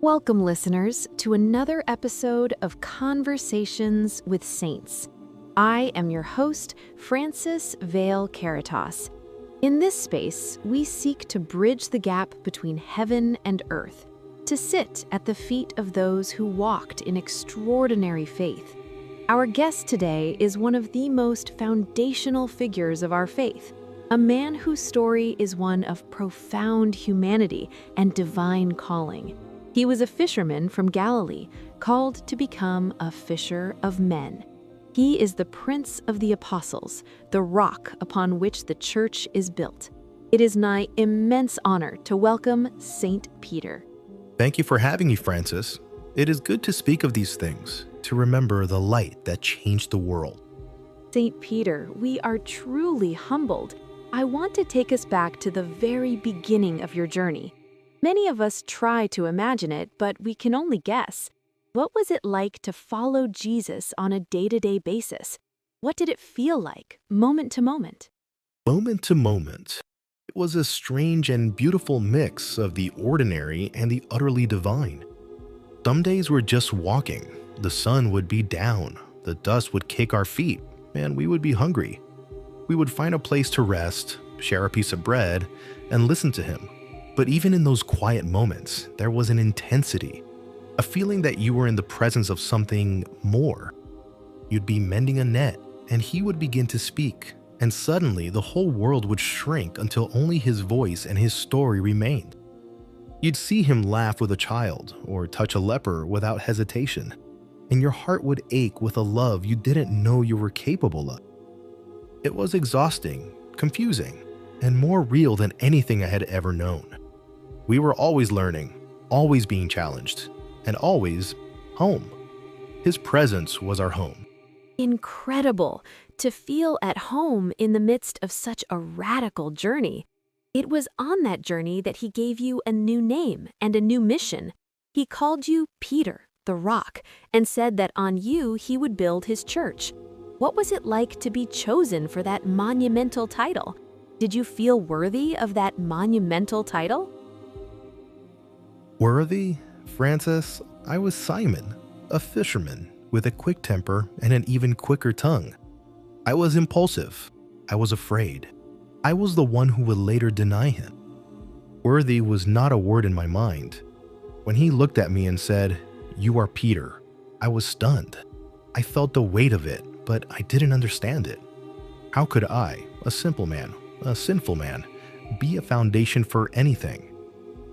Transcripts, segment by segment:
Welcome, listeners, to another episode of Conversations with Saints. I am your host, Frances Vale Caritas. In this space, we seek to bridge the gap between heaven and earth, to sit at the feet of those who walked in extraordinary faith. Our guest today is one of the most foundational figures of our faith, a man whose story is one of profound humanity and divine calling. He was a fisherman from Galilee, called to become a fisher of men. He is the Prince of the Apostles, the rock upon which the church is built. It is my immense honor to welcome Saint Peter. Thank you for having me, Francis. It is good to speak of these things, to remember the light that changed the world. Saint Peter, we are truly humbled. I want to take us back to the very beginning of your journey. Many of us try to imagine it, but we can only guess. What was it like to follow Jesus on a day-to-day basis? What did it feel like, moment to moment? Moment to moment, it was a strange and beautiful mix of the ordinary and the utterly divine. Some days were just walking. The sun would be down, the dust would kick our feet, and we would be hungry. We would find a place to rest, share a piece of bread, and listen to him. But even in those quiet moments, there was an intensity, a feeling that you were in the presence of something more. You'd be mending a net, and he would begin to speak, and suddenly the whole world would shrink until only his voice and his story remained. You'd see him laugh with a child, or touch a leper without hesitation, and your heart would ache with a love you didn't know you were capable of. It was exhausting, confusing, and more real than anything I had ever known. We were always learning, always being challenged, and always home. His presence was our home. Incredible to feel at home in the midst of such a radical journey. It was on that journey that he gave you a new name and a new mission. He called you Peter, the rock, and said that on you he would build his church. What was it like to be chosen for that monumental title? Did you feel worthy of that monumental title? Worthy? Francis, I was Simon, a fisherman with a quick temper and an even quicker tongue. I was impulsive. I was afraid. I was the one who would later deny him. Worthy was not a word in my mind. When he looked at me and said, "You are Peter," I was stunned. I felt the weight of it, but I didn't understand it. How could I, a simple man, a sinful man, be a foundation for anything?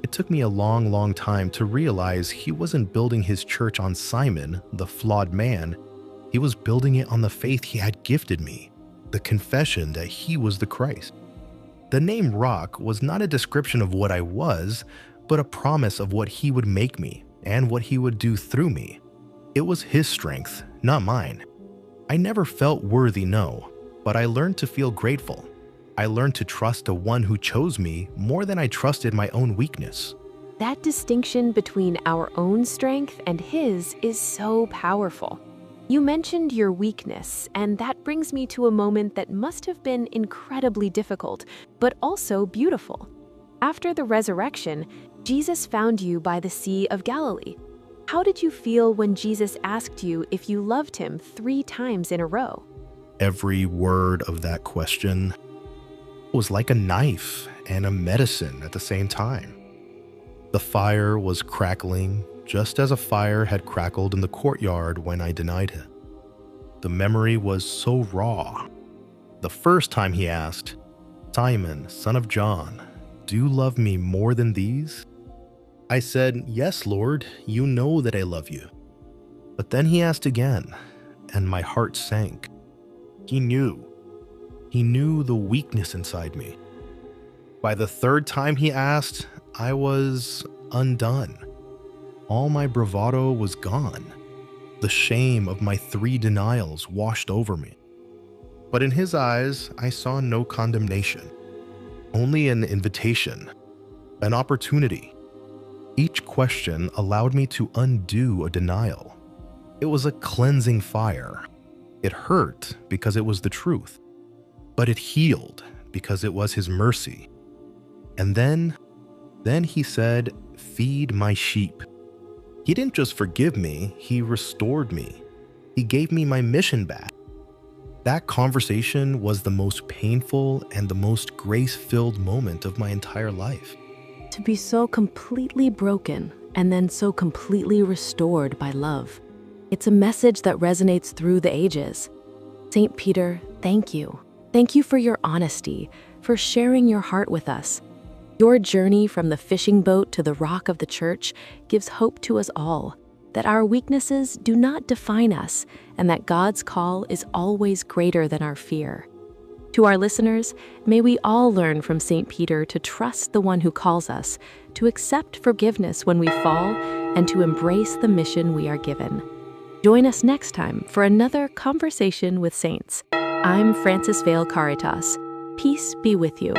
It took me a long time to realize he wasn't building his church on Simon, the flawed man. He was building it on the faith he had gifted me, the confession that he was the Christ. The name Rock was not a description of what I was, but a promise of what he would make me and what he would do through me. It was his strength, not mine. I never felt worthy, no, but I learned to feel grateful. I learned to trust the one who chose me more than I trusted my own weakness. That distinction between our own strength and his is so powerful. You mentioned your weakness, and that brings me to a moment that must have been incredibly difficult, but also beautiful. After the resurrection, Jesus found you by the Sea of Galilee. How did you feel when Jesus asked you if you loved him 3 times in a row? Every word of that question was like a knife and a medicine at the same time. The fire was crackling just as a fire had crackled in the courtyard when I denied him. The memory was so raw. The first time he asked, "Simon, son of John, do you love me more than these?" I said, "Yes, Lord, you know that I love you." But then he asked again, and my heart sank. He knew. He knew the weakness inside me. By the 3rd time he asked, I was undone. All my bravado was gone. The shame of my 3 denials washed over me. But in his eyes, I saw no condemnation, only an invitation, an opportunity. Each question allowed me to undo a denial. It was a cleansing fire. It hurt because it was the truth. But it healed because it was his mercy. And then he said, "Feed my sheep." He didn't just forgive me, he restored me. He gave me my mission back. That conversation was the most painful and the most grace-filled moment of my entire life. To be so completely broken and then so completely restored by love. It's a message that resonates through the ages. St. Peter, thank you. Thank you for your honesty, for sharing your heart with us. Your journey from the fishing boat to the rock of the church gives hope to us all, that our weaknesses do not define us, and that God's call is always greater than our fear. To our listeners, may we all learn from St. Peter to trust the one who calls us, to accept forgiveness when we fall, and to embrace the mission we are given. Join us next time for another Conversation with Saints. I'm Frances Vale Caritas. Peace be with you.